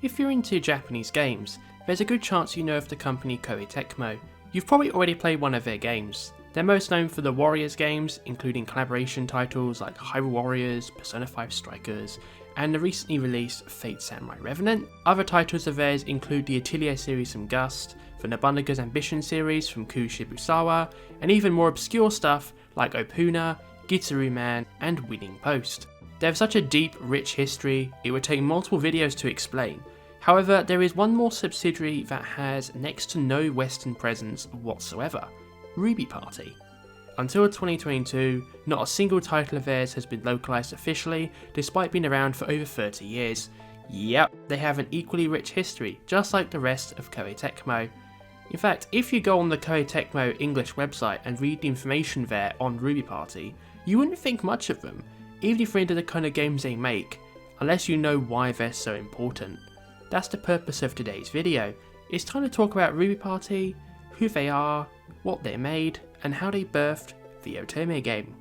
If you're into Japanese games, there's a good chance you know of the company Koei Tecmo. You've probably already played one of their games. They're most known for the Warriors games, including collaboration titles like Hyrule Warriors, Persona 5 Strikers, and the recently released Fate Samurai Revenant. Other titles of theirs include the Atelier series from Gust, the Nobunaga's Ambition series from Ku Shibusawa, and even more obscure stuff like Opuna, Gitaru Man, and Winning Post. They have such a deep, rich history, it would take multiple videos to explain. However, there is one more subsidiary that has next to no Western presence whatsoever: Ruby Party. Until 2022, not a single title of theirs has been localised officially, despite being around for over 30 years. Yep, they have an equally rich history, just like the rest of Koei Tecmo. In fact, if you go on the Koei Tecmo English website and read the information there on Ruby Party, you wouldn't think much of them, even if you're into the kind of games they make, unless you know why they're so important. That's the purpose of today's video. It's time to talk about Ruby Party, who they are, what they made, and how they birthed the Otome game.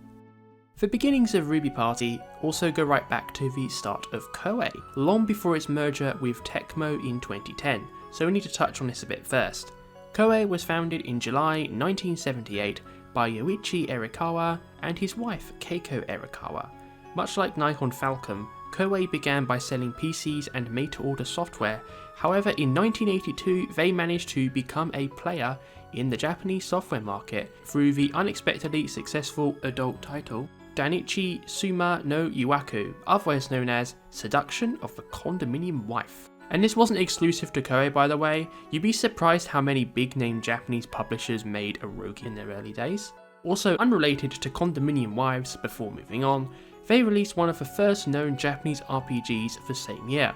The beginnings of Ruby Party also go right back to the start of Koei, long before its merger with Tecmo in 2010, so we need to touch on this a bit first. Koei was founded in July 1978 by Yoichi Arakawa and his wife Keiko Arakawa. Much like Nihon Falcom, Koei began by selling PCs and made-to-order software. However, in 1982 they managed to become a player in the Japanese software market through the unexpectedly successful adult title Danichi Suma no Yuwaku, otherwise known as Seduction of the Condominium Wife. And this wasn't exclusive to Koei, by the way. You'd be surprised how many big-name Japanese publishers made a rogue in their early days. Also unrelated to Condominium Wives, before moving on, they released one of the first known Japanese RPGs the same year.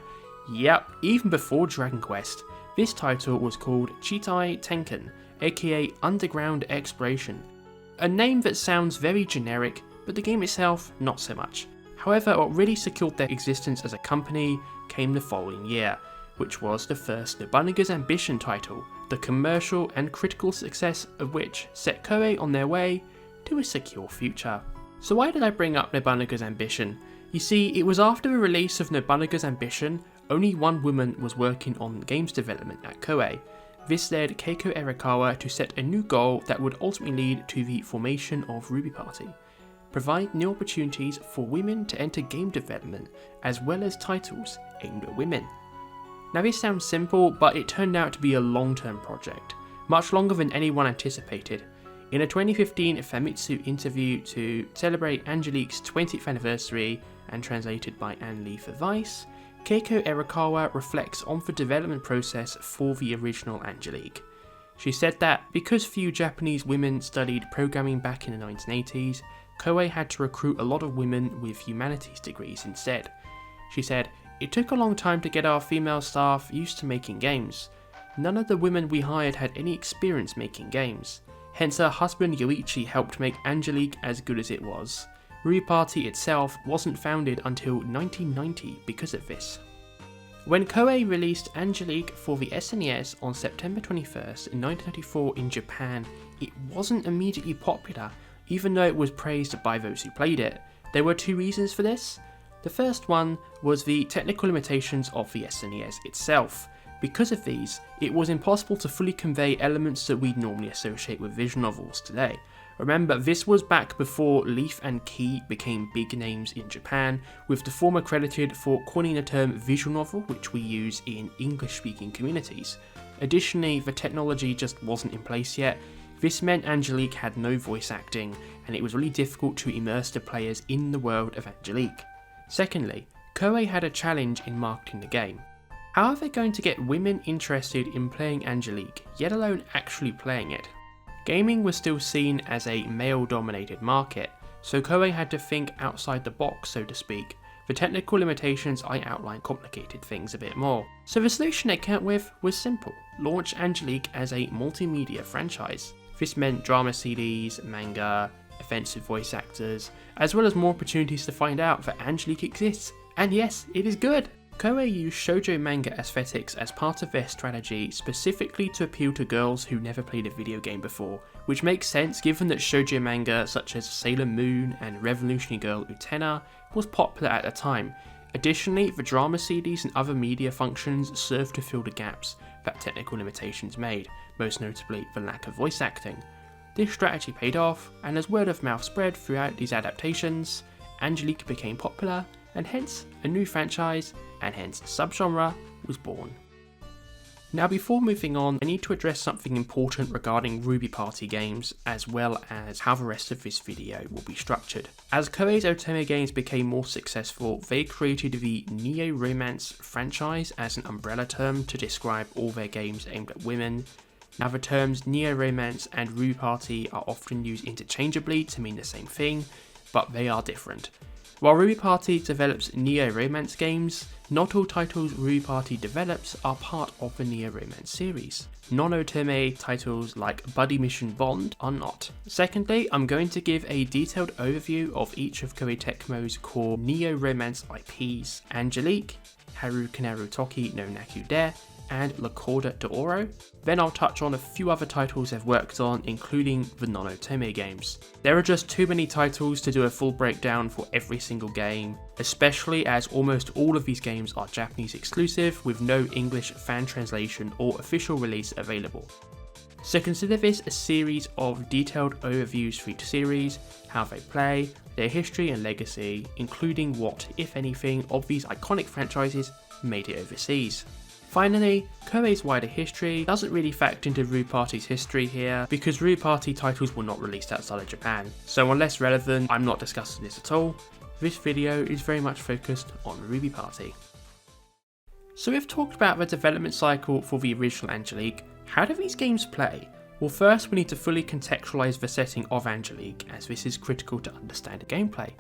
Yep, even before Dragon Quest. This title was called Chitai Tenken, aka Underground Exploration. A name that sounds very generic, but the game itself not so much. However, what really secured their existence as a company came the following year, which was the first Nobunaga's Ambition title, the commercial and critical success of which set Koei on their way to a secure future. So why did I bring up Nobunaga's Ambition? You see, it was after the release of Nobunaga's Ambition, only one woman was working on games development at Koei. This led Keiko Arakawa to set a new goal that would ultimately lead to the formation of Ruby Party. Provide new opportunities for women to enter game development, as well as titles aimed at women. Now this sounds simple, but it turned out to be a long-term project, much longer than anyone anticipated. In a 2015 Famitsu interview to celebrate Angelique's 20th anniversary, and translated by Anne Lee for Vice, Keiko Arakawa reflects on the development process for the original Angelique. She said that because few Japanese women studied programming back in the 1980s, Koei had to recruit a lot of women with humanities degrees instead. She said, "It took a long time to get our female staff used to making games. None of the women we hired had any experience making games. Hence her husband Yoichi helped make Angelique as good as it was. Ruby Party itself wasn't founded until 1990 because of this." When Koei released Angelique for the SNES on September 21st in 1994 in Japan, it wasn't immediately popular, even though it was praised by those who played it. There were two reasons for this. The first one was the technical limitations of the SNES itself. Because of these, it was impossible to fully convey elements that we'd normally associate with visual novels today. Remember, this was back before Leaf and Key became big names in Japan, with the former credited for coining the term visual novel, which we use in English-speaking communities. Additionally, the technology just wasn't in place yet. This meant Angelique had no voice acting, and it was really difficult to immerse the players in the world of Angelique. Secondly, Koei had a challenge in marketing the game. How are they going to get women interested in playing Angelique, yet alone actually playing it? Gaming was still seen as a male-dominated market, so Koei had to think outside the box, so to speak. The technical limitations I outlined complicated things a bit more. So the solution they came up with was simple: launch Angelique as a multimedia franchise. This meant drama CDs, manga, events with voice actors, as well as more opportunities to find out that Angelique exists. And yes, it is good! Koei used shoujo manga aesthetics as part of their strategy, specifically to appeal to girls who never played a video game before, which makes sense given that shoujo manga such as Sailor Moon and Revolutionary Girl Utena was popular at the time, Additionally, the drama CDs and other media functions serve to fill the gaps that technical limitations made, most notably the lack of voice acting. This strategy paid off, and as word of mouth spread throughout these adaptations, Angelique became popular, and hence a new franchise, and hence subgenre, was born. Now before moving on, I need to address something important regarding Ruby Party games, as well as how the rest of this video will be structured. As Koei's Otome games became more successful, they created the Neoromance franchise as an umbrella term to describe all their games aimed at women. Now the terms Neoromance and Ruby Party are often used interchangeably to mean the same thing, but they are different. While Ruby Party develops Neoromance games, not all titles Ruby Party develops are part of the Neoromance series. Non-Otome titles like Buddy Mission Bond are not. Secondly, I'm going to give a detailed overview of each of Koei Tecmo's core Neoromance IPs: Angelique, Harukanaru Toki no Nakude, and La Corda d'Oro. Then I'll touch on a few other titles they've worked on, including the non-Otome games. There are just too many titles to do a full breakdown for every single game, especially as almost all of these games are Japanese exclusive with no English fan translation or official release available. So consider this a series of detailed overviews for each series, how they play, their history and legacy, including what, if anything, of these iconic franchises made it overseas. Finally, Koei's wider history doesn't really factor into Ruby Party's history here, because Ruby Party titles were not released outside of Japan, so unless relevant, I'm not discussing this at all. This video is very much focused on Ruby Party. So we've talked about the development cycle for the original Angelique. How do these games play? Well, first we need to fully contextualize the setting of Angelique, as this is critical to understand the gameplay.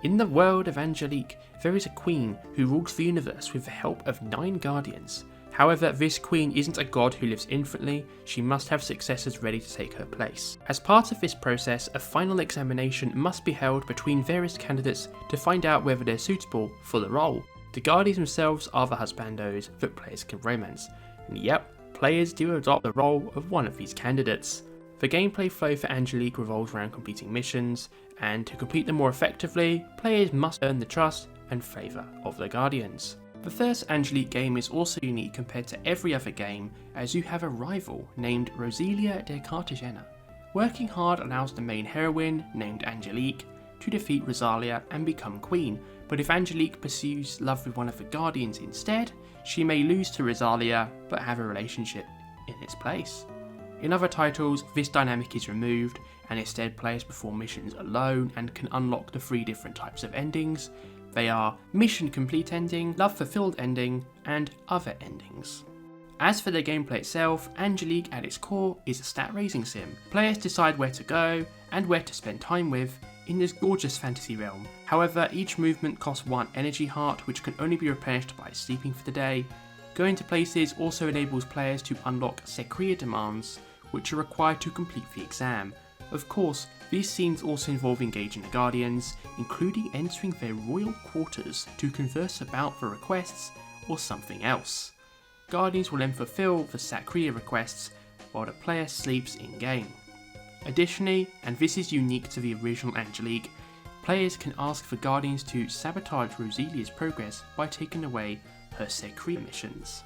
In the world of Angelique, there is a queen who rules the universe with the help of 9 guardians. However, this queen isn't a god who lives infinitely, she must have successors ready to take her place. As part of this process, a final examination must be held between various candidates to find out whether they're suitable for the role. The guardians themselves are the husbandos that players can romance. And yep, players do adopt the role of one of these candidates. The gameplay flow for Angelique revolves around completing missions, and to complete them more effectively, players must earn the trust and favour of the guardians. The first Angelique game is also unique compared to every other game, as you have a rival named Roselia de Cartagena. Working hard allows the main heroine, named Angelique, to defeat Rosalia and become queen, but if Angelique pursues love with one of the guardians instead, she may lose to Rosalia but have a relationship in its place. In other titles, this dynamic is removed, and instead players perform missions alone and can unlock the 3 different types of endings. They are Mission Complete Ending, Love Fulfilled Ending, and Other Endings. As for the gameplay itself, Angelique at its core is a stat raising sim. Players decide where to go and where to spend time with in this gorgeous fantasy realm. However, each movement costs 1 energy heart, which can only be replenished by sleeping for the day. Going to places also enables players to unlock Secria demands, which are required to complete the exam. Of course, these scenes also involve engaging the Guardians, including entering their royal quarters to converse about the requests or something else. Guardians will then fulfill the Secria requests while the player sleeps in-game. Additionally, and this is unique to the original Angelique, players can ask the Guardians to sabotage Roselia's progress by taking away her Secria missions.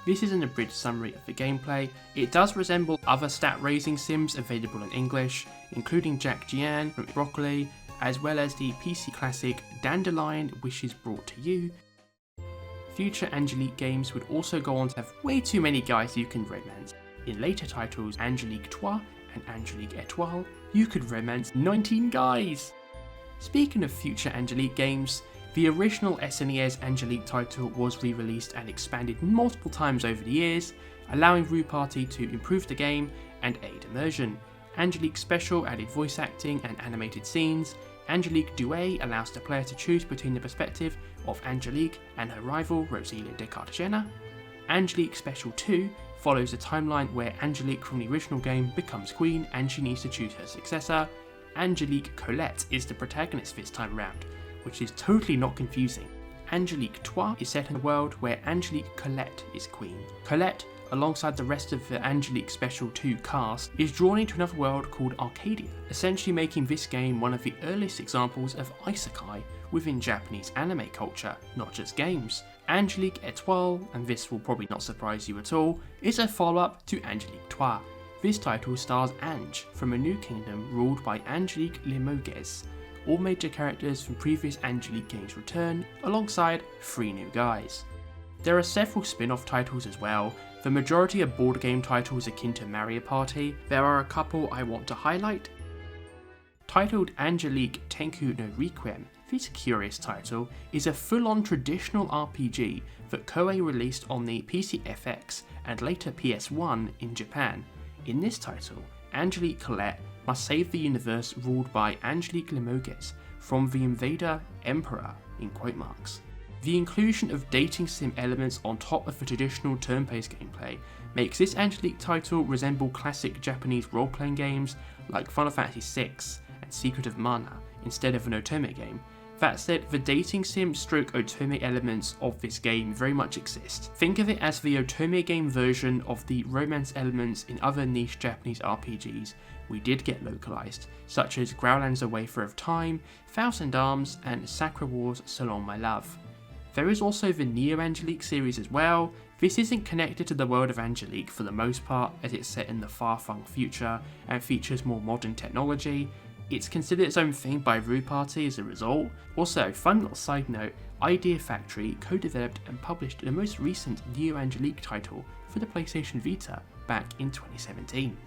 This is an abridged summary of the gameplay. It does resemble other stat raising sims available in English, including Jack Gian from Broccoli, as well as the PC classic Dandelion Wishes Brought to You. Future Angelique games would also go on to have way too many guys you can romance. In later titles, Angelique Etoile and Angelique Etoile, you could romance 19 guys! Speaking of future Angelique games, the original SNES Angelique title was re-released and expanded multiple times over the years, allowing Ruby Party to improve the game and aid immersion. Angelique Special added voice acting and animated scenes. Angelique Duet allows the player to choose between the perspective of Angelique and her rival Roselia de Cartagena. Angelique Special 2 follows a timeline where Angelique from the original game becomes queen and she needs to choose her successor. Angelique Colette is the protagonist this time round, which is totally not confusing. Angelique Etoile is set in a world where Angelique Colette is queen. Colette alongside the rest of the Angelique Special 2 cast, is drawn into another world called Arcadia, essentially making this game one of the earliest examples of isekai within Japanese anime culture, not just games. Angelique Etoile, and this will probably not surprise you at all, is a follow-up to Angelique Etoile. This title stars Ange from a new kingdom ruled by Angelique Limoges. All major characters from previous Angelique games return, alongside 3 new guys. There are several spin-off titles as well. The majority are board game titles akin to Mario Party. There are a couple I want to highlight. Titled Angelique Tenkou no Requiem, this curious title is a full-on traditional RPG that Koei released on the PC FX and later PS1 in Japan. In this title, Angelique Colette must save the universe ruled by Angelique Limoges from the invader Emperor in quote marks. The inclusion of dating sim elements on top of the traditional turn-based gameplay makes this Angelique title resemble classic Japanese role-playing games like Final Fantasy VI and Secret of Mana instead of an Otome game. That said, the dating sim stroke Otome elements of this game very much exist. Think of it as the Otome game version of the romance elements in other niche Japanese RPGs we did get localized, such as Growlands A Wafer of Time, Thousand Arms, and Sakura Wars So Long My Love. There is also the Neo Angelique series as well. This isn't connected to the world of Angelique for the most part, as it's set in the far-flung future and features more modern technology. It's considered its own thing by Rue Party as a result. Also, fun little side note, Idea Factory co-developed and published the most recent Neo Angelique title for the PlayStation Vita back in 2017.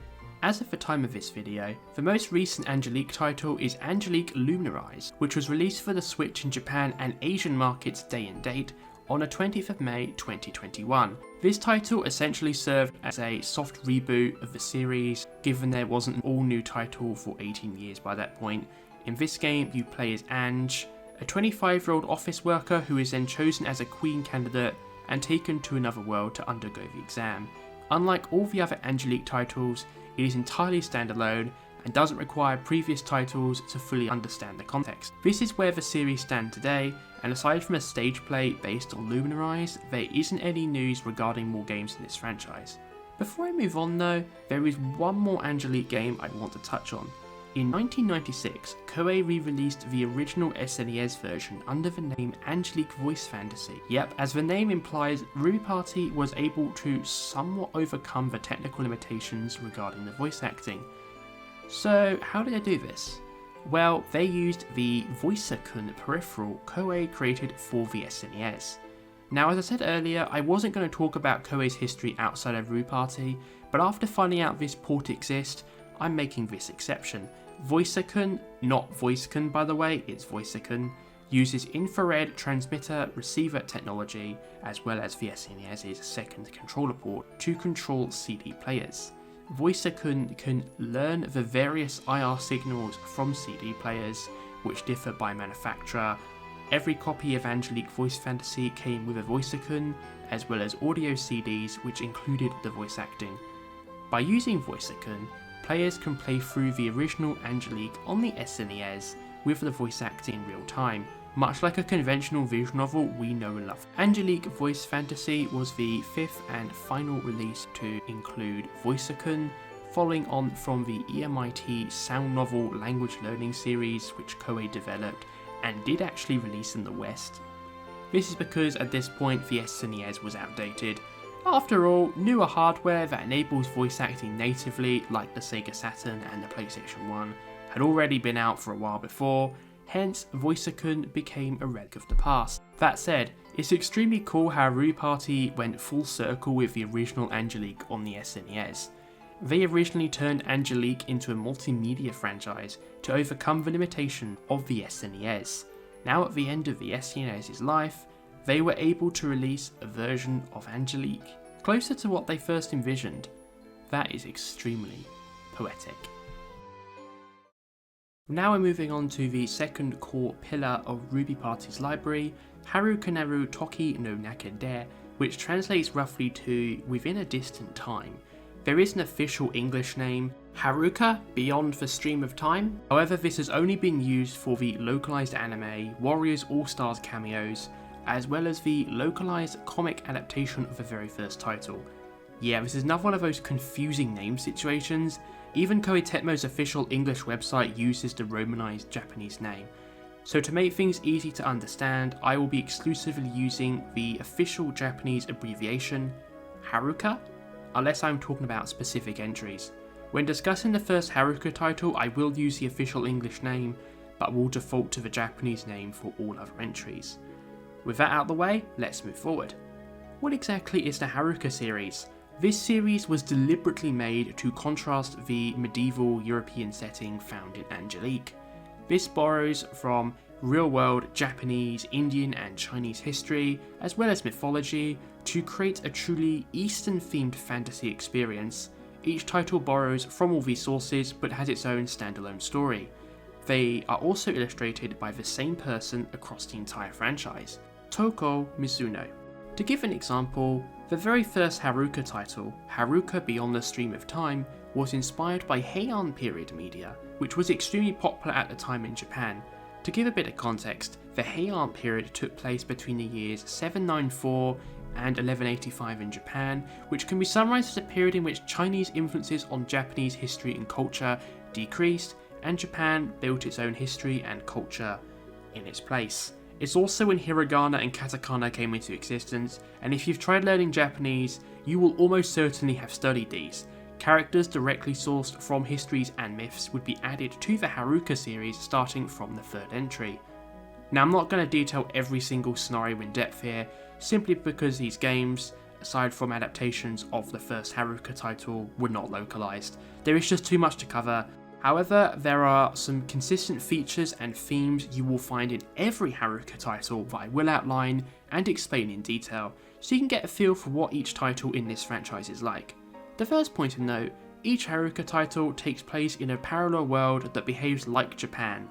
As of the time of this video, the most recent Angelique title is Angelique Luminize, which was released for the Switch in Japan and Asian markets day and date on the 20th of May 2021. This title essentially served as a soft reboot of the series, given there wasn't an all-new title for 18 years by that point. In this game, you play as Ange, a 25-year-old office worker who is then chosen as a queen candidate and taken to another world to undergo the exam. Unlike all the other Angelique titles, it is entirely standalone and doesn't require previous titles to fully understand the context. This is where the series stands today, and aside from a stage play based on Luminize, there isn't any news regarding more games in this franchise. Before I move on though, there is one more Angelique game I want to touch on. In 1996, Koei re-released the original SNES version under the name Angelique Voice Fantasy. Yep, as the name implies, Rue Party was able to somewhat overcome the technical limitations regarding the voice acting. So how did they do this? Well, they used the Voice-kun peripheral Koei created for the SNES. Now, as I said earlier, I wasn't going to talk about Koei's history outside of Rue Party, but after finding out this port exists, I'm making this exception. Voice-kun, not Voice-kun by the way, it's Voice-kun, uses infrared transmitter receiver technology as well as the SNES's second controller port to control CD players. Voice-kun can learn the various IR signals from CD players, which differ by manufacturer. Every copy of Angelique Voice Fantasy came with a Voice-kun, as well as audio CDs which included the voice acting. By using Voice-kun, players can play through the original Angelique on the SNES with the voice acting in real time, much like a conventional visual novel we know and love. Angelique Voice Fantasy was the 5th and final release to include Voice-kun, following on from the EMIT sound novel language learning series which Koei developed and did actually release in the West. This is because at this point the SNES was outdated. After all, newer hardware that enables voice acting natively, like the Sega Saturn and the PlayStation 1, had already been out for a while before, hence Voice-kun became a relic of the past. That said, it's extremely cool how Rue Party went full circle with the original Angelique on the SNES. They originally turned Angelique into a multimedia franchise to overcome the limitation of the SNES. Now at the end of the SNES's life, they were able to release a version of Angelique closer to what they first envisioned. That is extremely poetic. Now we're moving on to the second core pillar of Ruby Party's library, Harukanaru Toki no Naka de, which translates roughly to within a distant time. There is an official English name, Haruka, Beyond the Stream of Time. However, this has only been used for the localized anime, Warriors All-Stars cameos, as well as the localized comic adaptation of the very first title. Yeah, this is another one of those confusing name situations. Even Koei Tecmo's official English website uses the romanized Japanese name. So to make things easy to understand, I will be exclusively using the official Japanese abbreviation, Haruka, unless I'm talking about specific entries. When discussing the first Haruka title, I will use the official English name, but will default to the Japanese name for all other entries. With that out of the way, let's move forward. What exactly is the Haruka series? This series was deliberately made to contrast the medieval European setting found in Angelique. This borrows from real-world Japanese, Indian and Chinese history, as well as mythology, to create a truly Eastern-themed fantasy experience. Each title borrows from all these sources but has its own standalone story. They are also illustrated by the same person across the entire franchise, Toko Mizuno. To give an example, the very first Haruka title, Haruka Beyond the Stream of Time, was inspired by Heian period media, which was extremely popular at the time in Japan. To give a bit of context, the Heian period took place between the years 794 and 1185 in Japan, which can be summarised as a period in which Chinese influences on Japanese history and culture decreased, and Japan built its own history and culture in its place. It's also when hiragana and katakana came into existence, and if you've tried learning Japanese, you will almost certainly have studied these. Characters directly sourced from histories and myths would be added to the Haruka series starting from the third entry. Now I'm not going to detail every single scenario in depth here, simply because these games, aside from adaptations of the first Haruka title, were not localized. There is just too much to cover. However, there are some consistent features and themes you will find in every Haruka title that I will outline and explain in detail, so you can get a feel for what each title in this franchise is like. The first point of note, each Haruka title takes place in a parallel world that behaves like Japan.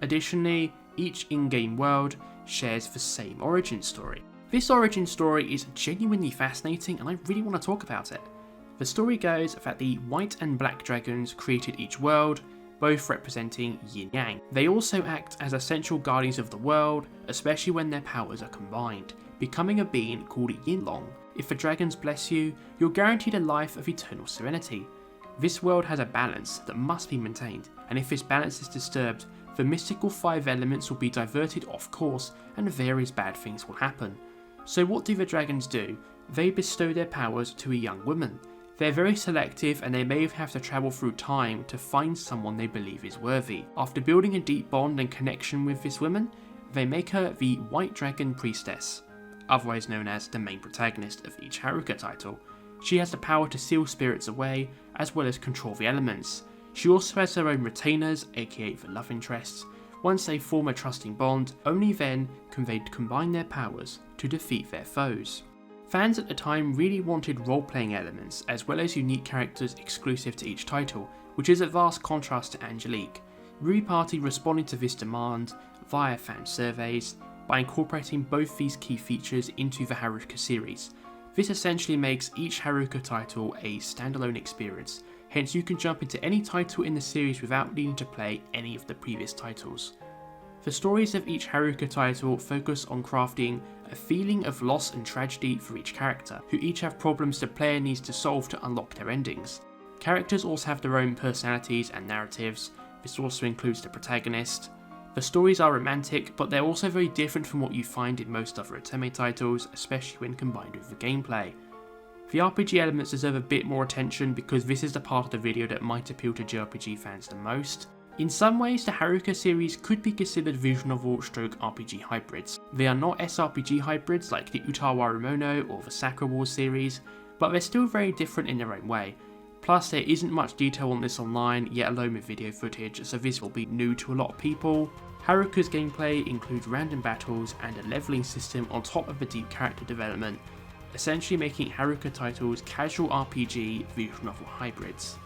Additionally, each in-game world shares the same origin story. This origin story is genuinely fascinating and I really want to talk about it. The story goes that the white and black dragons created each world, both representing yin-yang. They also act as essential guardians of the world, especially when their powers are combined, becoming a being called Yinlong. If the dragons bless you, you're guaranteed a life of eternal serenity. This world has a balance that must be maintained, and if this balance is disturbed, the mystical 5 elements will be diverted off course and various bad things will happen. So what do the dragons do? They bestow their powers to a young woman. They're very selective and they may have to travel through time to find someone they believe is worthy. After building a deep bond and connection with this woman, they make her the White Dragon Priestess, otherwise known as the main protagonist of each Haruka title. She has the power to seal spirits away, as well as control the elements. She also has her own retainers, aka the love interests. Once they form a trusting bond, only then can they combine their powers to defeat their foes. Fans at the time really wanted role-playing elements, as well as unique characters exclusive to each title, which is a vast contrast to Angelique. Rui Party responded to this demand via fan surveys by incorporating both these key features into the Haruka series. This essentially makes each Haruka title a standalone experience, hence you can jump into any title in the series without needing to play any of the previous titles. The stories of each Haruka title focus on crafting a feeling of loss and tragedy for each character, who each have problems the player needs to solve to unlock their endings. Characters also have their own personalities and narratives. This also includes the protagonist. The stories are romantic, but they're also very different from what you find in most other Otome titles, especially when combined with the gameplay. The RPG elements deserve a bit more attention because this is the part of the video that might appeal to JRPG fans the most. In some ways, the Haruka series could be considered visual novel stroke RPG hybrids. They are not SRPG hybrids like the Utawarumono or the Sakura Wars series, but they're still very different in their own way. Plus, there isn't much detail on this online, yet alone with video footage, so this will be new to a lot of people. Haruka's gameplay includes random battles and a leveling system on top of the deep character development, essentially making Haruka titles casual RPG visual novel hybrids.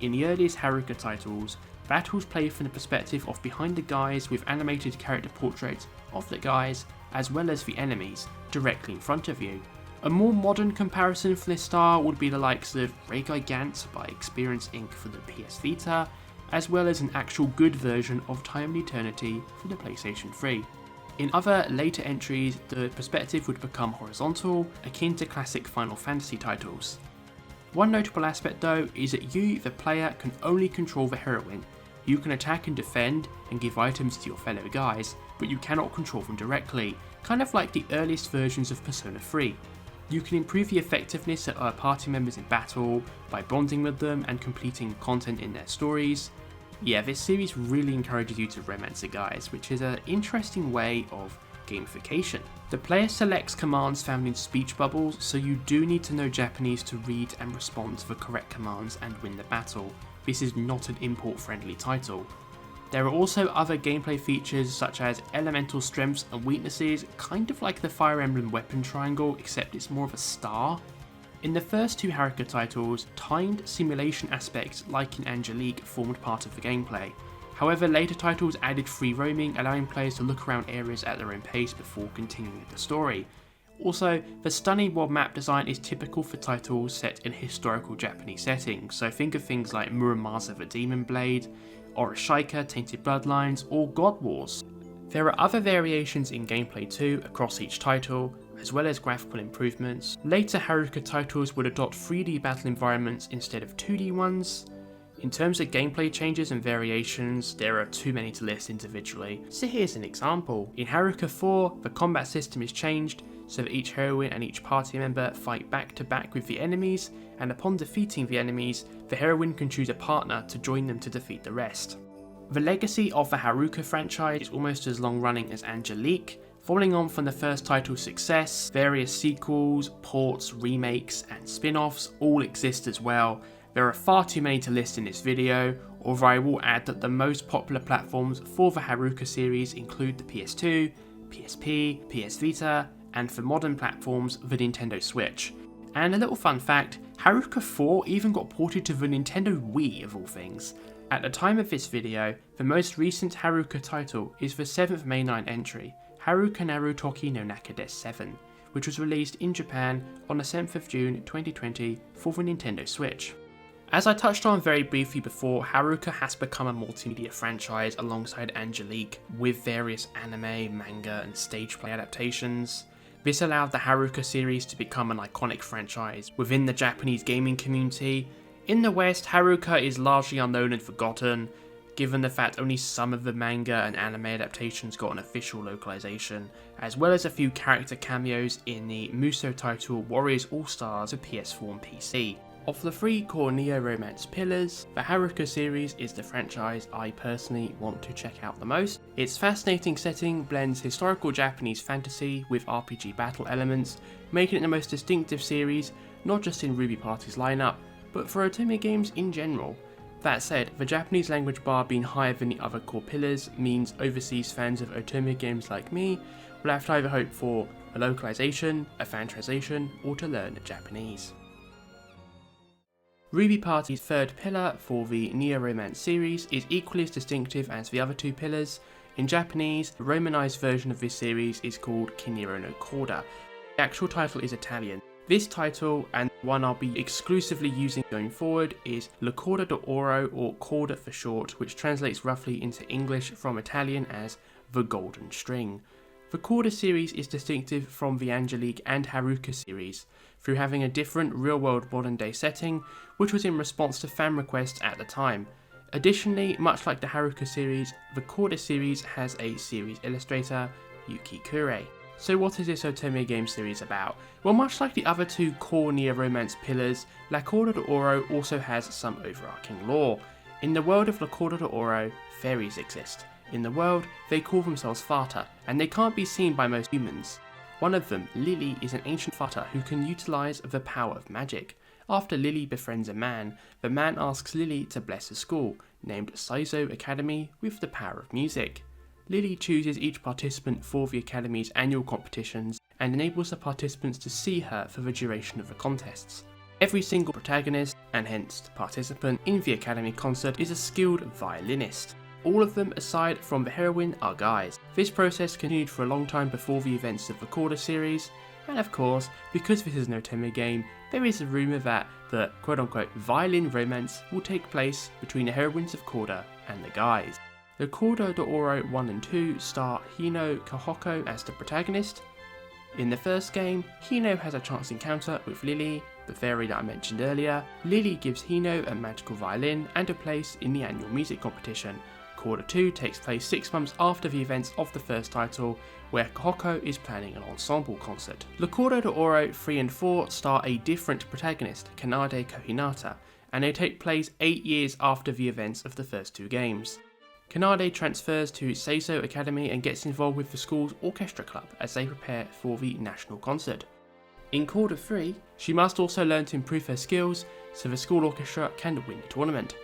In the earliest Haruka titles, battles play from the perspective of behind the guys with animated character portraits of the guys as well as the enemies directly in front of you. A more modern comparison for this style would be the likes of Reigai Gantz by Experience Inc. for the PS Vita, as well as an actual good version of Time and Eternity for the PlayStation 3. In other later entries, the perspective would become horizontal, akin to classic Final Fantasy titles. One notable aspect though is that you, the player, can only control the heroine. You can attack and defend and give items to your fellow guys, but you cannot control them directly, kind of like the earliest versions of Persona 3. You can improve the effectiveness of our party members in battle by bonding with them and completing content in their stories. Yeah, this series really encourages you to romance the guys, which is an interesting way of gamification. The player selects commands found in speech bubbles, so you do need to know Japanese to read and respond to the correct commands and win the battle. This is not an import-friendly title. There are also other gameplay features such as elemental strengths and weaknesses, kind of like the Fire Emblem weapon triangle, except it's more of a star. In the first two Haruka titles, timed simulation aspects like in Angelique formed part of the gameplay. However, later titles added free roaming, allowing players to look around areas at their own pace before continuing the story. Also, the stunning world map design is typical for titles set in historical Japanese settings, so think of things like Muramasa the Demon Blade, Orishika, Tainted Bloodlines, or God Wars. There are other variations in gameplay too across each title, as well as graphical improvements. Later Haruka titles would adopt 3D battle environments instead of 2D ones. In terms of gameplay changes and variations, there are too many to list individually, so here's an example. In Haruka 4, the combat system is changed so that each heroine and each party member fight back to back with the enemies, and upon defeating the enemies, the heroine can choose a partner to join them to defeat the rest. The legacy of the Haruka franchise is almost as long running as Angelique. Following on from the first title's success, various sequels, ports, remakes, and spin-offs all exist as well. There are far too many to list in this video, although I will add that the most popular platforms for the Haruka series include the PS2, PSP, PS Vita, and for modern platforms, the Nintendo Switch. And a little fun fact, Haruka 4 even got ported to the Nintendo Wii of all things. At the time of this video, the most recent Haruka title is the 7th mainline entry, Harukanaru Toki no Naka des 7, which was released in Japan on the 7th of June 2020 for the Nintendo Switch. As I touched on very briefly before, Haruka has become a multimedia franchise alongside Angelique, with various anime, manga, and stage play adaptations. This allowed the Haruka series to become an iconic franchise within the Japanese gaming community. In the West, Haruka is largely unknown and forgotten, given the fact only some of the manga and anime adaptations got an official localization, as well as a few character cameos in the Muso title Warriors All-Stars for PS4 and PC. Of the three core Neoromance pillars, the Haruka series is the franchise I personally want to check out the most. Its fascinating setting blends historical Japanese fantasy with RPG battle elements, making it the most distinctive series, not just in Ruby Party's lineup, but for Otome games in general. That said, the Japanese language bar being higher than the other core pillars means overseas fans of Otome games like me will have to either hope for a localization, a fan translation, or to learn Japanese. Ruby Party's third pillar for the Neoromance series is equally as distinctive as the other two pillars. In Japanese, the romanized version of this series is called Kiniro no Corda. The actual title is Italian. This title, and one I'll be exclusively using going forward, is La Corda d'Oro, or Corda for short, which translates roughly into English from Italian as the Golden String. The Corda series is distinctive from the Angelique and Haruka series, through having a different real-world modern-day setting, which was in response to fan requests at the time. Additionally, much like the Haruka series, the Corda series has a series illustrator, Yuki Kure. So what is this Otome game series about? Well, much like the other two core Neoromance pillars, La Corda d'Oro also has some overarching lore. In the world of La Corda d'Oro, fairies exist. In the world, they call themselves Fata, and they can't be seen by most humans. One of them, Lily, is an ancient Fata who can utilise the power of magic. After Lily befriends a man, the man asks Lily to bless a school, named Saizo Academy, with the power of music. Lily chooses each participant for the Academy's annual competitions, and enables the participants to see her for the duration of the contests. Every single protagonist, and hence participant, in the Academy concert is a skilled violinist. All of them, aside from the heroine, are guys. This process continued for a long time before the events of the Corda series, and of course, because this is an Otome game, there is a rumour that the quote-unquote violin romance will take place between the heroines of Corda and the guys. The Corda d'Oro 1 and 2 star Hino Kahoko as the protagonist, In the first game, Hino has a chance encounter with Lily, the fairy that I mentioned earlier. Lily gives Hino a magical violin and a place in the annual music competition. Corda 2 takes place 6 months after the events of the first title, where Kohoko is planning an ensemble concert. Le Corda de Oro 3 and 4 star a different protagonist, Kanade Kohinata, and they take place 8 years after the events of the first 2 games. Kanade transfers to Seiso Academy and gets involved with the school's orchestra club as they prepare for the national concert. In Corda 3, she must also learn to improve her skills so the school orchestra can win the tournament.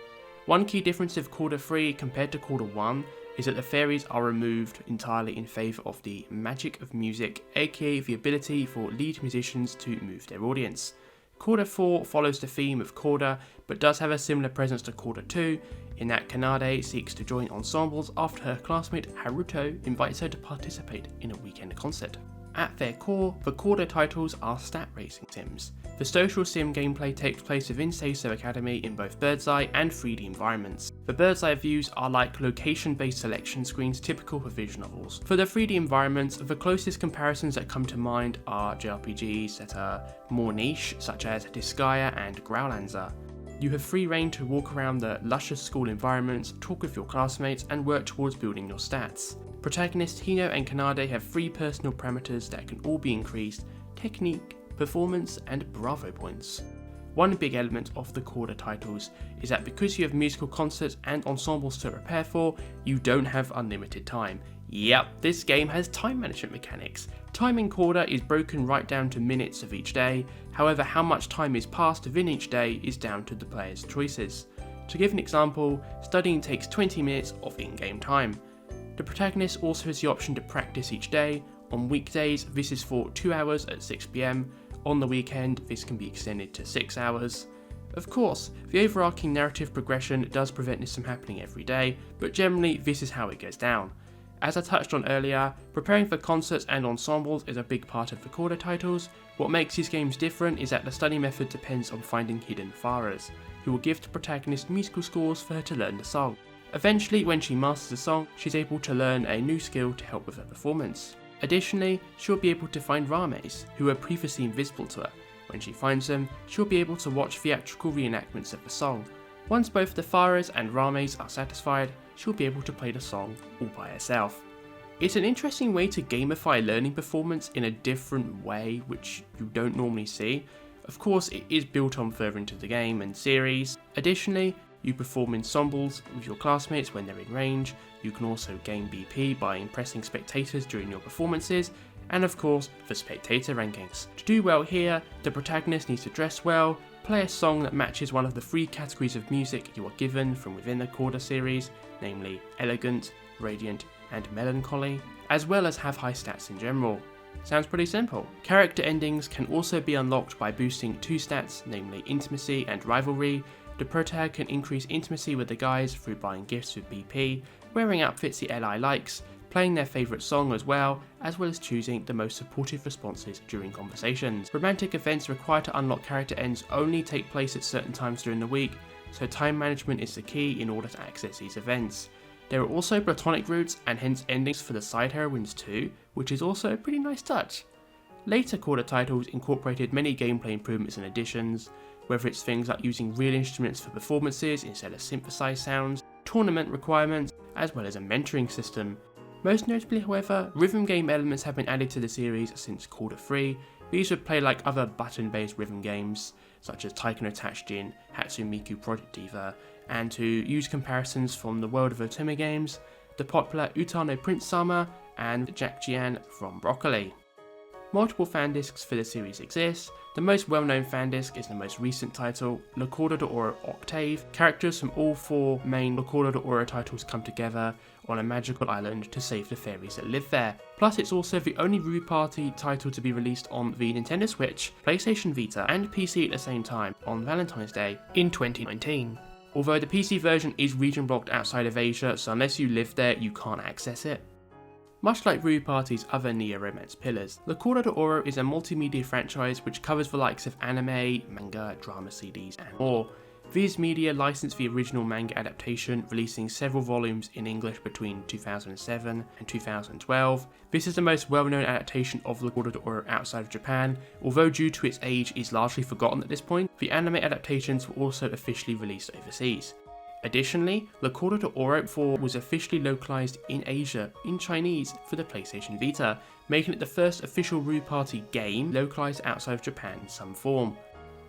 One key difference of Corda 3 compared to Corda 1 is that the fairies are removed entirely in favour of the magic of music, aka the ability for lead musicians to move their audience. Corda 4 follows the theme of Corda, but does have a similar presence to Corda 2, in that Kanade seeks to join ensembles after her classmate Haruto invites her to participate in a weekend concert. At their core, the Corda titles are stat racing sims. The social sim gameplay takes place within Seiso Academy in both bird's eye and 3D environments. The bird's eye views are like location-based selection screens typical for visual novels. For the 3D environments, the closest comparisons that come to mind are JRPGs that are more niche, such as Disgaea and Growlanza. You have free reign to walk around the luscious school environments, talk with your classmates, and work towards building your stats. Protagonists Hino and Kanade have 3 personal parameters that can all be increased: technique, performance, and bravo points. One big element of the Corda titles is that because you have musical concerts and ensembles to prepare for, you don't have unlimited time. Yep, this game has time management mechanics. Time in Corda is broken right down to minutes of each day, however how much time is passed within each day is down to the player's choices. To give an example, studying takes 20 minutes of in-game time. The protagonist also has the option to practice each day. On weekdays, this is for 2 hours at 6 PM. On the weekend, this can be extended to 6 hours. Of course, the overarching narrative progression does prevent this from happening every day, but generally this is how it goes down. As I touched on earlier, preparing for concerts and ensembles is a big part of the Corda titles. What makes these games different is that the study method depends on finding hidden faras, who will give the protagonist musical scores for her to learn the song. Eventually, when she masters a song, she's able to learn a new skill to help with her performance. Additionally, she'll be able to find rames, who were previously invisible to her. When she finds them, she'll be able to watch theatrical reenactments of the song. Once both the faras and rames are satisfied, she'll be able to play the song all by herself. It's an interesting way to gamify learning performance in a different way, which you don't normally see. Of course, it is built on further into the game and series. Additionally, you perform ensembles with your classmates when they're in range. You can also gain BP by impressing spectators during your performances, and of course, the spectator rankings. To do well here, the protagonist needs to dress well, play a song that matches one of the 3 categories of music you are given from within the Corda series, namely elegant, radiant, and melancholy, as well as have high stats in general. Sounds pretty simple. Character endings can also be unlocked by boosting 2 stats, namely intimacy and rivalry. The protag can increase intimacy with the guys through buying gifts with BP, wearing outfits the LI likes, playing their favourite song as well as choosing the most supportive responses during conversations. Romantic events required to unlock character ends only take place at certain times during the week, so time management is the key in order to access these events. There are also platonic routes and hence endings for the side heroines too, which is also a pretty nice touch. Later Corda titles incorporated many gameplay improvements and additions, whether it's things like using real instruments for performances instead of synthesized sounds, tournament requirements, as well as a mentoring system. Most notably, however, rhythm game elements have been added to the series since Corda 3. These would play like other button-based rhythm games, such as Touken no Tatsujin, Hatsumiku Project Diva, and to use comparisons from the world of Otome games, the popular Utano Prince Sama, and Jack Jian from Broccoli. Multiple fan discs for the series exist. The most well-known fan disc is the most recent title, Le Corda de Oro Octave. Characters from all 4 main Le Corda de Oro titles come together on a magical island to save the fairies that live there. Plus, it's also the only Ruby Party title to be released on the Nintendo Switch, PlayStation Vita, and PC at the same time on Valentine's Day in 2019. Although the PC version is region blocked outside of Asia, so unless you live there, you can't access it. Much like Ruby Party's other Neoromance pillars, Le Corda de Oro is a multimedia franchise which covers the likes of anime, manga, drama CDs, and more. Viz Media licensed the original manga adaptation, releasing several volumes in English between 2007 and 2012. This is the most well-known adaptation of the Corda outside of Japan, although due to its age is largely forgotten at this point. The anime adaptations were also officially released overseas. Additionally, La Corda de Oro 4 was officially localized in Asia in Chinese for the PlayStation Vita, making it the first official Ru Party game localized outside of Japan in some form.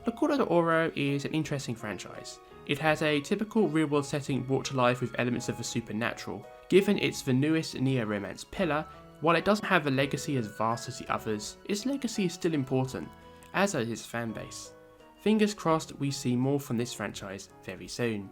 La Corda de Oro is an interesting franchise. It has a typical real-world setting brought to life with elements of the supernatural. Given it's the newest Neoromance pillar, while it doesn't have a legacy as vast as the others, its legacy is still important, as is its fanbase. Fingers crossed we see more from this franchise very soon.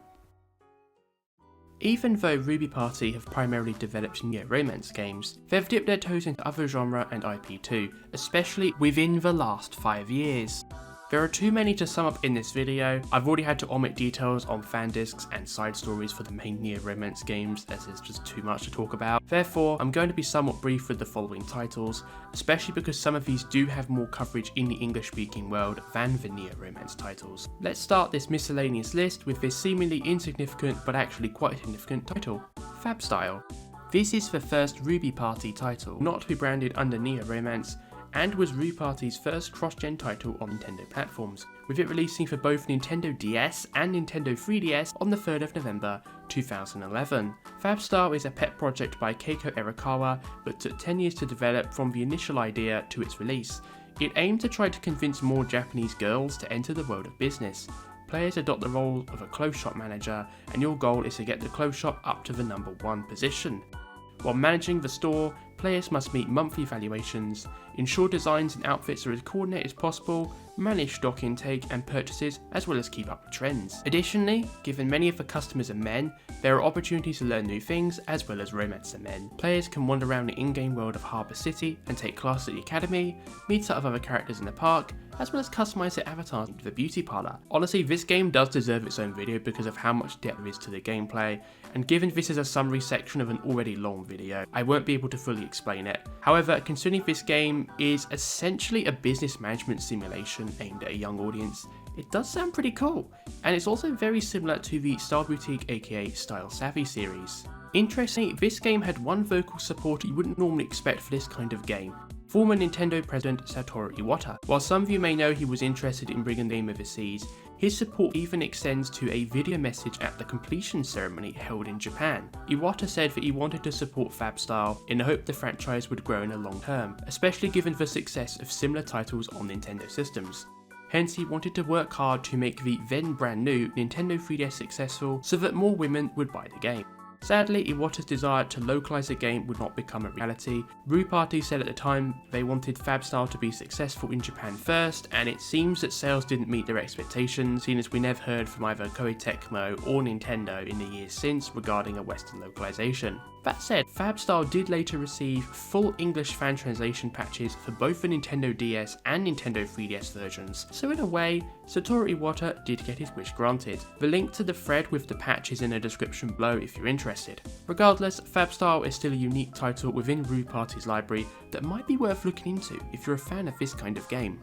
Even though Ruby Party have primarily developed Neoromance games, they've dipped their toes into other genre and IP too, especially within the last 5 years. There are too many to sum up in this video. I've already had to omit details on fan discs and side stories for the main Neoromance games, as there's just too much to talk about. Therefore, I'm going to be somewhat brief with the following titles, especially because some of these do have more coverage in the English-speaking world than the Neoromance titles. Let's start this miscellaneous list with this seemingly insignificant but actually quite significant title, FabStyle. This is the first Ruby Party title not to be branded under Neoromance, and was Ru Party's first cross-gen title on Nintendo platforms, with it releasing for both Nintendo DS and Nintendo 3DS on the 3rd of November 2011. FabStyle is a pet project by Keiko Arakawa that took 10 years to develop from the initial idea to its release. It aimed to try to convince more Japanese girls to enter the world of business. Players adopt the role of a clothes shop manager, and your goal is to get the clothes shop up to the #1 position. While managing the store, players must meet monthly evaluations, ensure designs and outfits are as coordinated as possible, manage stock intake and purchases, as well as keep up with trends. Additionally, given many of the customers are men, there are opportunities to learn new things as well as romance the men. Players can wander around the in-game world of Harbour City and take classes at the academy, meet up with other characters in the park, as well as customise their avatars into the beauty parlour. Honestly, this game does deserve its own video because of how much depth there is to the gameplay, and given this is a summary section of an already long video, I won't be able to fully explain it. However, considering this game is essentially a business management simulation aimed at a young audience, it does sound pretty cool, and it's also very similar to the Style Boutique aka Style Savvy series. Interestingly, this game had one vocal supporter you wouldn't normally expect for this kind of game. Former Nintendo president Satoru Iwata. While some of you may know he was interested in bringing the game overseas, his support even extends to a video message at the completion ceremony held in Japan. Iwata said that he wanted to support FabStyle in the hope the franchise would grow in the long term, especially given the success of similar titles on Nintendo systems. Hence, he wanted to work hard to make the then brand new Nintendo 3DS successful so that more women would buy the game. Sadly, Iwata's desire to localise the game would not become a reality. Ru Party said at the time they wanted FabStyle to be successful in Japan first, and it seems that sales didn't meet their expectations, seeing as we never heard from either Koei Tecmo or Nintendo in the years since regarding a Western localisation. That said, FabStyle did later receive full English fan translation patches for both the Nintendo DS and Nintendo 3DS versions, so in a way, Satoru Iwata did get his wish granted. The link to the thread with the patch is in the description below if you're interested. Regardless, FabStyle is still a unique title within Ru Party's library that might be worth looking into if you're a fan of this kind of game.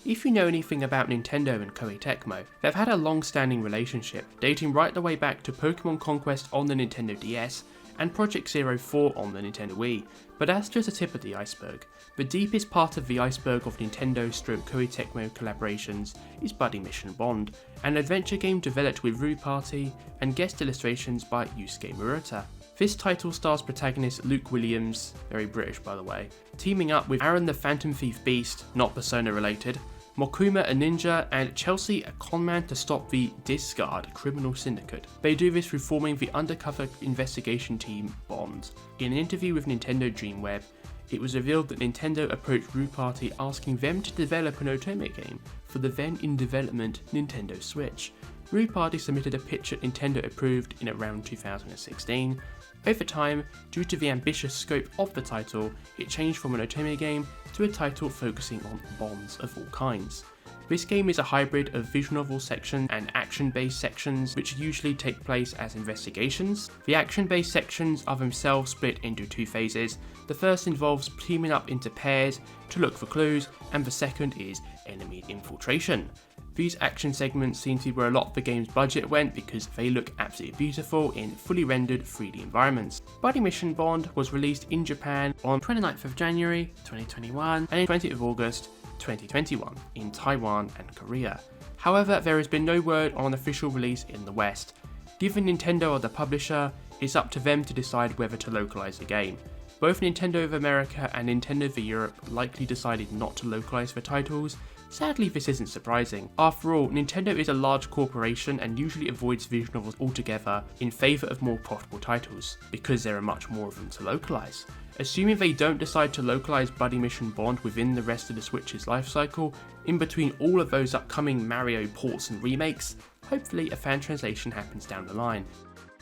If you know anything about Nintendo and Koei Tecmo, they've had a long-standing relationship, dating right the way back to Pokemon Conquest on the Nintendo DS and Project 04 on the Nintendo Wii, but that's just the tip of the iceberg. The deepest part of the iceberg of Nintendo/Koei Tecmo collaborations is Buddy Mission Bond, an adventure game developed with Ru Party and guest illustrations by Yusuke Murata. This title stars protagonist Luke Williams, very British by the way, teaming up with Aaron the Phantom Thief Beast, not Persona related, Mokuma a ninja, and Chelsea a conman to stop the Discard criminal syndicate. They do this through forming the undercover investigation team Bond. In an interview with Nintendo Dreamweb, it was revealed that Nintendo approached Ru Party asking them to develop an Otome game for the then in development Nintendo Switch. Ru Party submitted a pitch that Nintendo approved in around 2016. Over time, due to the ambitious scope of the title, it changed from an Otome game to a title focusing on bonds of all kinds. This game is a hybrid of visual novel sections and action-based sections, which usually take place as investigations. The action-based sections are themselves split into two phases. The first involves teaming up into pairs to look for clues, and the second is enemy infiltration. These action segments seem to be where a lot of the game's budget went because they look absolutely beautiful in fully rendered 3D environments. Buddy Mission Bond was released in Japan on 29th of January 2021 and 20th of August 2021 in Taiwan and Korea. However, there has been no word on an official release in the West. Given Nintendo are the publisher, it's up to them to decide whether to localize the game. Both Nintendo of America and Nintendo of Europe likely decided not to localize the titles. Sadly, this isn't surprising. After all, Nintendo is a large corporation and usually avoids visual novels altogether in favour of more profitable titles, because there are much more of them to localize. Assuming they don't decide to localize Buddy Mission Bond within the rest of the Switch's lifecycle, in between all of those upcoming Mario ports and remakes, hopefully a fan translation happens down the line.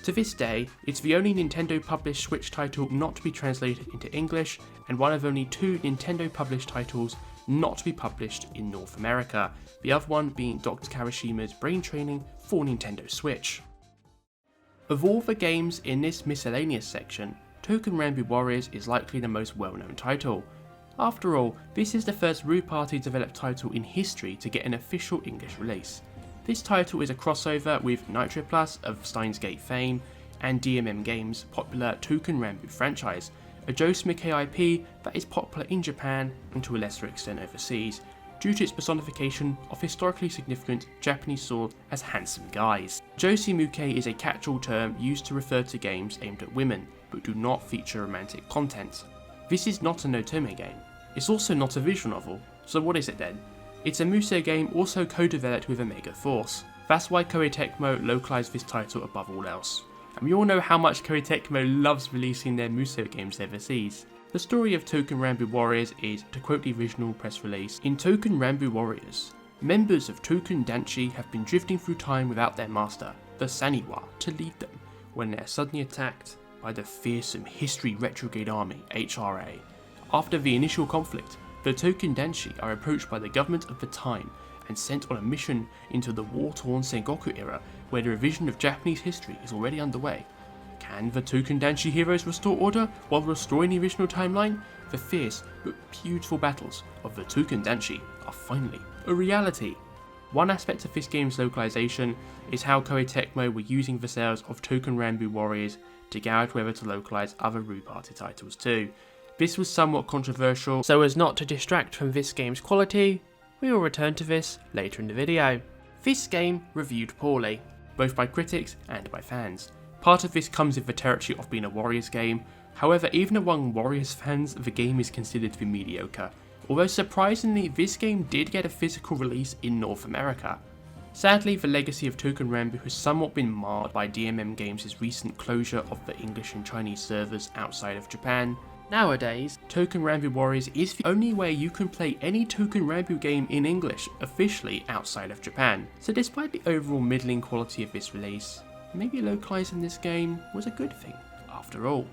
To this day, it's the only Nintendo published Switch title not to be translated into English, and one of only 2 Nintendo published titles not to be published in North America, the other one being Dr. Karishima's Brain Training for Nintendo Switch. Of all the games in this miscellaneous section, Touken Ranbu Warriors is likely the most well-known title. After all, this is the first Ru Party developed title in history to get an official English release. This title is a crossover with Nitro Plus of Steins Gate fame and DMM Games' popular Touken Ranbu franchise, a Joe Smikey IP that is popular in Japan and to a lesser extent overseas, due to its personification of historically significant Japanese swords as handsome guys. Josie Muke is a catch-all term used to refer to games aimed at women, but do not feature romantic content. This is not an Otome game. It's also not a visual novel, so what is it then? It's a Musou game also co-developed with Omega Force. That's why Koei Tecmo localized this title above all else. And we all know how much Koei Tecmo loves releasing their Musou games overseas. The story of Touken Ranbu Warriors is, to quote the original press release, "In Touken Ranbu Warriors, members of Touken Danshi have been drifting through time without their master, the Saniwa, to lead them, when they are suddenly attacked by the fearsome History Retrograde Army, HRA. After the initial conflict, the Touken Danshi are approached by the government of the time and sent on a mission into the war-torn Sengoku era, where the revision of Japanese history is already underway. Can the Touken Danshi heroes restore order while restoring the original timeline? The fierce but beautiful battles of the Touken Danshi are finally a reality." One aspect of this game's localization is how Koei Tecmo were using the sales of Touken Ranbu Warriors to gauge whether to localize other Ru Party titles too. This was somewhat controversial, so as not to distract from this game's quality, we will return to this later in the video. This game reviewed poorly, both by critics and by fans. Part of this comes with the territory of being a Warriors game, however even among Warriors fans the game is considered to be mediocre, although surprisingly this game did get a physical release in North America. Sadly, the legacy of Touken Ranbu has somewhat been marred by DMM Games' recent closure of the English and Chinese servers outside of Japan. Nowadays, Touken Ranbu Warriors is the only way you can play any Touken Ranbu game in English officially outside of Japan. So despite the overall middling quality of this release, maybe localizing this game was a good thing after all.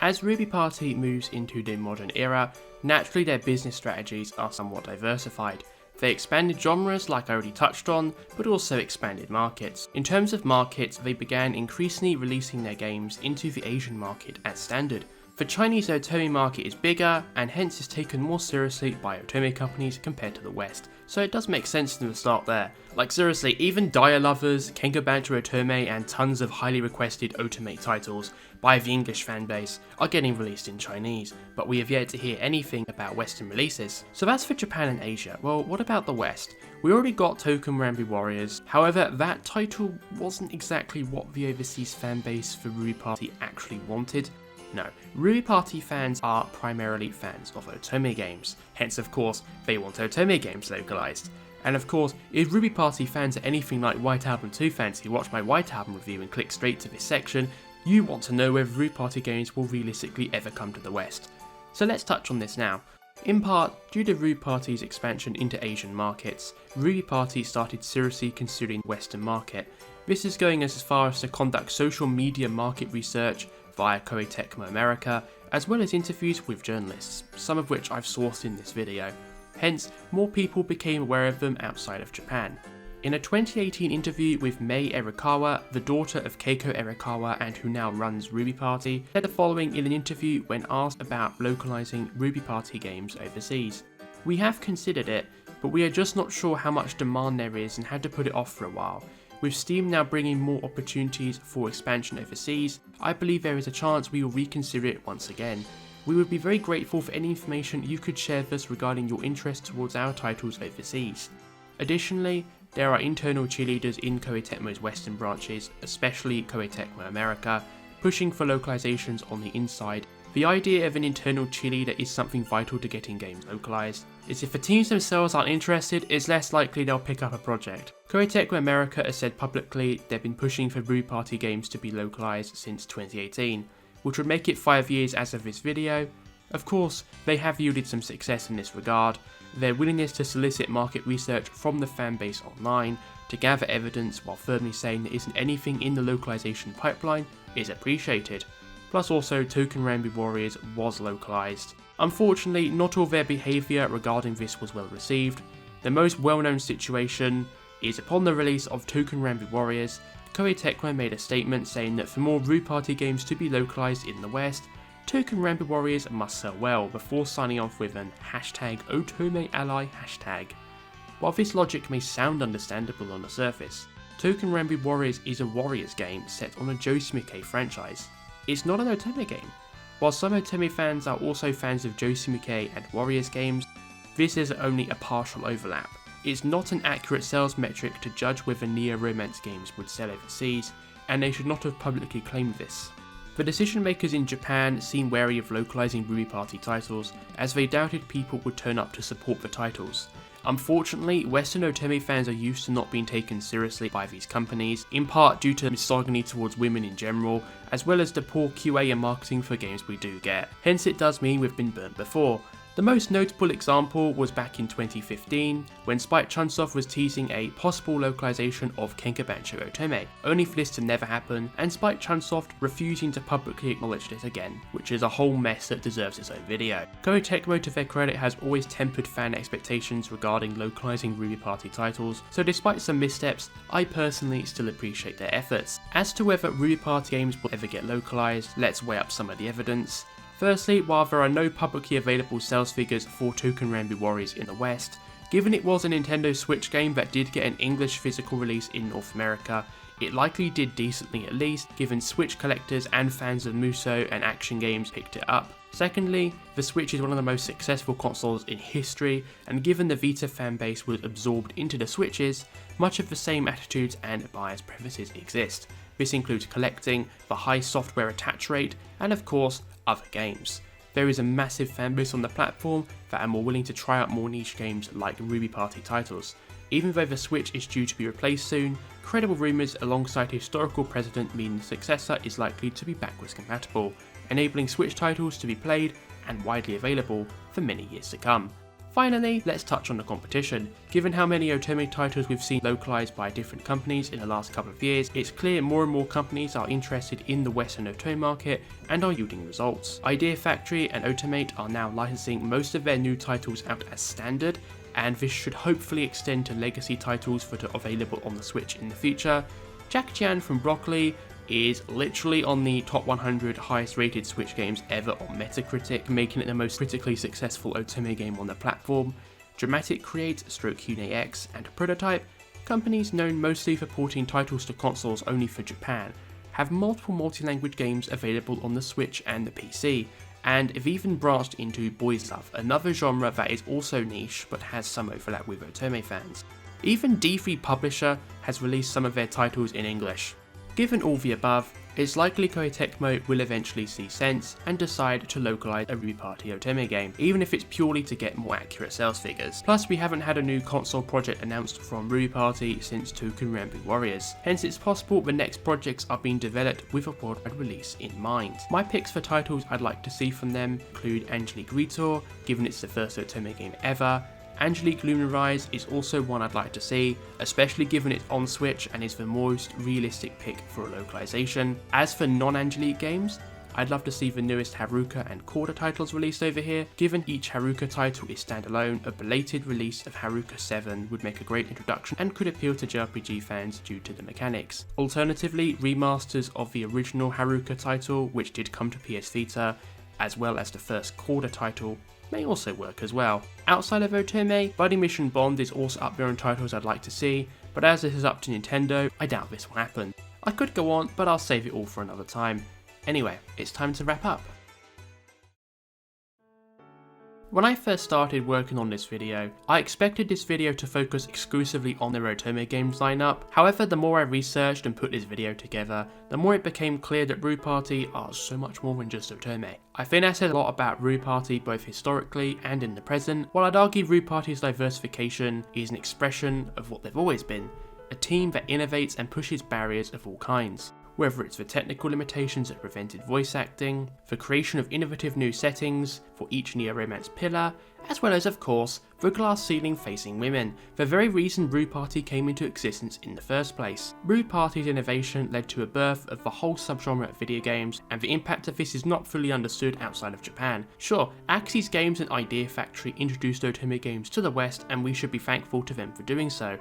As Ruby Party moves into the modern era, naturally their business strategies are somewhat diversified. They expanded genres like I already touched on, but also expanded markets. In terms of markets, they began increasingly releasing their games into the Asian market as standard. The Chinese Otome market is bigger, and hence is taken more seriously by Otome companies compared to the West, so it does make sense to start there. Like seriously, even Dia lovers, Kenkobancho Otome and tons of highly requested Otome titles by the English fanbase are getting released in Chinese, but we have yet to hear anything about Western releases. So that's for Japan and Asia. Well, what about the West? We already got Touken Ranbu Warriors, however that title wasn't exactly what the overseas fanbase for Ruby Party actually wanted. No, Ruby Party fans are primarily fans of Otome games, hence of course they want Otome games localized. And of course, if Ruby Party fans are anything like White Album 2 fans who watch my White Album review and click straight to this section, you want to know whether Ruby Party games will realistically ever come to the West. So let's touch on this now. In part, due to Ruby Party's expansion into Asian markets, Ruby Party started seriously considering the Western market. This is going as far as to conduct social media market research via Koei Tecmo America, as well as interviews with journalists, some of which I've sourced in this video. Hence, more people became aware of them outside of Japan. In a 2018 interview with Mei Erikawa, the daughter of Keiko Erikawa and who now runs Ruby Party, said the following in an interview when asked about localizing Ruby Party games overseas. "We have considered it, but we are just not sure how much demand there is and had to put it off for a while. With Steam now bringing more opportunities for expansion overseas, I believe there is a chance we will reconsider it once again. We would be very grateful for any information you could share with us regarding your interest towards our titles overseas. Additionally, there are internal cheerleaders in Koei Tecmo's western branches, especially Koei Tecmo America, pushing for localizations on the inside. The idea of an internal cheerleader is something vital to getting games localized, as if the teams themselves aren't interested, it's less likely they'll pick up a project. Koei Tecmo America has said publicly they've been pushing for Ruby Party games to be localized since 2018, which would make it 5 years as of this video. Of course, they have yielded some success in this regard. Their willingness to solicit market research from the fanbase online to gather evidence while firmly saying there isn't anything in the localization pipeline is appreciated. Plus also Touken Ranbu Warriors was localized. Unfortunately, not all their behaviour regarding this was well received. The most well-known situation is upon the release of Touken Ranbu Warriors, Koei Tecmo made a statement saying that for more Ruby Party games to be localized in the West, Touken Ranbu Warriors must sell well before signing off with an #Otome ally hashtag. While this logic may sound understandable on the surface, Touken Ranbu Warriors is a Warriors game set on a Josuke franchise. It's not an Otome game. While some Otome fans are also fans of Josuke and Warriors games, this is only a partial overlap. It's not an accurate sales metric to judge whether Neoromance games would sell overseas, and they should not have publicly claimed this. The decision makers in Japan seem wary of localizing Ruby Party titles, as they doubted people would turn up to support the titles. Unfortunately, Western Otome fans are used to not being taken seriously by these companies, in part due to misogyny towards women in general, as well as the poor QA and marketing for games we do get. Hence it does mean we've been burnt before. The most notable example was back in 2015, when Spike Chunsoft was teasing a possible localization of Kenkabancho Otome, only for this to never happen, and Spike Chunsoft refusing to publicly acknowledge this again, which is a whole mess that deserves its own video. Koei Tecmo, to their credit, has always tempered fan expectations regarding localizing Ruby Party titles, so despite some missteps, I personally still appreciate their efforts. As to whether Ruby Party games will ever get localized, let's weigh up some of the evidence. Firstly, while there are no publicly available sales figures for Touken Ranbu Warriors in the West, given it was a Nintendo Switch game that did get an English physical release in North America, it likely did decently at least, given Switch collectors and fans of Muso and action games picked it up. Secondly, the Switch is one of the most successful consoles in history, and given the Vita fanbase was absorbed into the Switches, much of the same attitudes and buyers' preferences exist. This includes collecting, the high software attach rate, and of course, other games. There is a massive fanbase on the platform that are more willing to try out more niche games like Ruby Party titles. Even though the Switch is due to be replaced soon, credible rumours alongside historical precedent mean the successor is likely to be backwards compatible, enabling Switch titles to be played and widely available for many years to come. Finally, let's touch on the competition. Given how many Otome titles we've seen localized by different companies in the last couple of years, it's clear more and more companies are interested in the Western Otome market and are yielding results. Idea Factory and Otomate are now licensing most of their new titles out as standard, and this should hopefully extend to legacy titles that are available on the Switch in the future. Jack Chan from Broccoli is literally on the top 100 highest rated Switch games ever on Metacritic, making it the most critically successful Otome game on the platform. Dramatic Create, Hune X, and Prototype, companies known mostly for porting titles to consoles only for Japan, have multiple multi-language games available on the Switch and the PC, and have even branched into Boys Love, another genre that is also niche but has some overlap with Otome fans. Even D3 Publisher has released some of their titles in English. Given all the above, it's likely Koei Tecmo will eventually see sense and decide to localize a Ruby Party Otome game, even if it's purely to get more accurate sales figures. Plus, we haven't had a new console project announced from Ruby Party since Touken Ranbu Warriors, hence it's possible the next projects are being developed with a worldwide release in mind. My picks for titles I'd like to see from them include Angelique Etoile, given it's the first Otome game ever. Angelique Rise is also one I'd like to see, especially given it's on Switch and is the most realistic pick for a localization. As for non-Angelique games, I'd love to see the newest Haruka and Corda titles released over here. Given each Haruka title is standalone, a belated release of Haruka 7 would make a great introduction and could appeal to JRPG fans due to the mechanics. Alternatively, remasters of the original Haruka title, which did come to PS Vita, as well as the first Corda title, may also work as well. Outside of Otome, Buddy Mission Bond is also up there on titles I'd like to see, but as this is up to Nintendo, I doubt this will happen. I could go on, but I'll save it all for another time. Anyway, it's time to wrap up. When I first started working on this video, I expected this video to focus exclusively on the Otome games lineup. However, the more I researched and put this video together, the more it became clear that Rue Party are so much more than just Otome. I think I said a lot about Rue Party both historically and in the present, while I'd argue Rue Party's diversification is an expression of what they've always been, a team that innovates and pushes barriers of all kinds. Whether it's for technical limitations that prevented voice acting, for creation of innovative new settings for each Neoromance pillar, as well as of course, for glass ceiling facing women, the very reason Rue Party came into existence in the first place. Rue Party's innovation led to a birth of the whole subgenre of video games, and the impact of this is not fully understood outside of Japan. Sure, Axis Games and Idea Factory introduced Otome games to the West, and we should be thankful to them for doing so.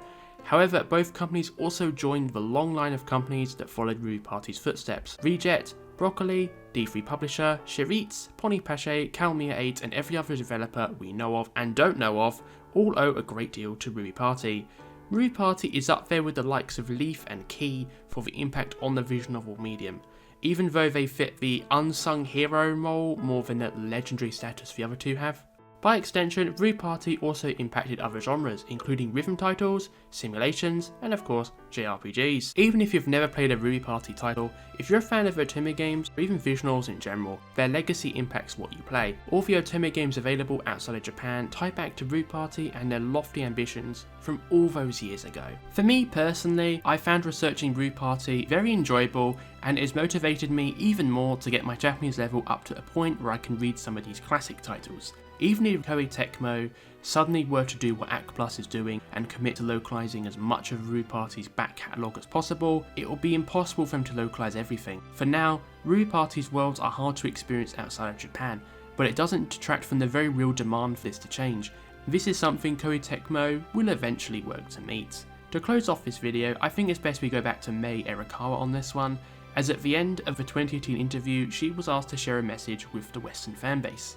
However, both companies also joined the long line of companies that followed Rue Party's footsteps. Rejet, Broccoli, D3 Publisher, Sheritz, Pony Pache, Kalmia 8 and every other developer we know of and don't know of all owe a great deal to Rue Party. Rue Party is up there with the likes of Leaf and Key for the impact on the visual novel medium, even though they fit the unsung hero role more than the legendary status the other two have. By extension, Rue Party also impacted other genres, including rhythm titles, simulations, and of course, JRPGs. Even if you've never played a Rue Party title, if you're a fan of Otome games, or even visual novels in general, their legacy impacts what you play. All the Otome games available outside of Japan tie back to Rue Party and their lofty ambitions from all those years ago. For me personally, I found researching Rue Party very enjoyable, and it has motivated me even more to get my Japanese level up to a point where I can read some of these classic titles. Even if Koei Tecmo suddenly were to do what AC Plus is doing and commit to localising as much of Rue Party's back catalogue as possible, it will be impossible for them to localise everything. For now, Rue Party's worlds are hard to experience outside of Japan, but it doesn't detract from the very real demand for this to change. This is something Koei Tecmo will eventually work to meet. To close off this video, I think it's best we go back to Mei Erikawa on this one, as at the end of the 2018 interview she was asked to share a message with the Western fanbase.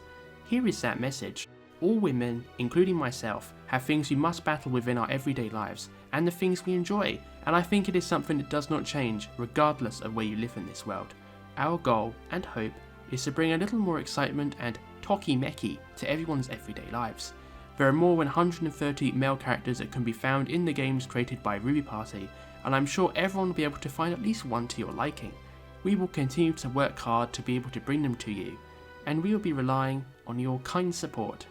Here is that message. All women, including myself, have things we must battle with in our everyday lives, and the things we enjoy, and I think it is something that does not change, regardless of where you live in this world. Our goal, and hope, is to bring a little more excitement and Toki-meki to everyone's everyday lives. There are more than 130 male characters that can be found in the games created by Rue Party, and I'm sure everyone will be able to find at least one to your liking. We will continue to work hard to be able to bring them to you, and we will be relying on your kind support.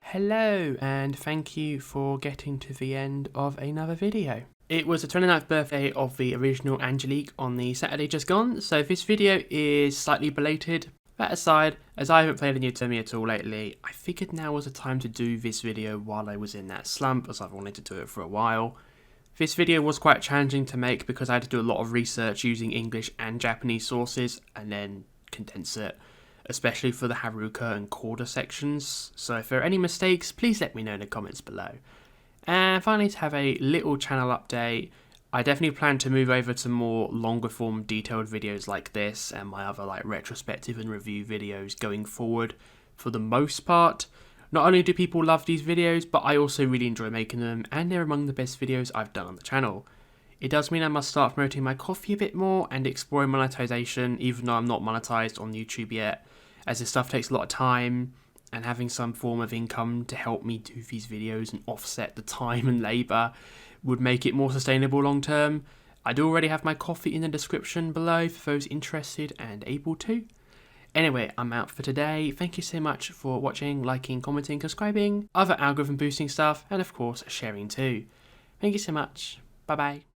Hello, and thank you for getting to the end of another video. It was the 29th birthday of the original Angelique on the Saturday just gone, so this video is slightly belated. That aside, as I haven't played any Otome at all lately, I figured now was the time to do this video while I was in that slump, as I've wanted to do it for a while. This video was quite challenging to make because I had to do a lot of research using English and Japanese sources and then condense it, especially for the Haruka and Corda sections, so if there are any mistakes, please let me know in the comments below. And finally, to have a little channel update, I definitely plan to move over to more longer form detailed videos like this and my other like retrospective and review videos going forward for the most part. Not only do people love these videos, but I also really enjoy making them, and they're among the best videos I've done on the channel. It does mean I must start promoting my coffee a bit more and exploring monetization, even though I'm not monetized on YouTube yet, as this stuff takes a lot of time, and having some form of income to help me do these videos and offset the time and labour would make it more sustainable long term. I do already have my coffee in the description below for those interested and able to. Anyway, I'm out for today. Thank you so much for watching, liking, commenting, subscribing, other algorithm boosting stuff, and of course sharing too. Thank you so much. Bye bye.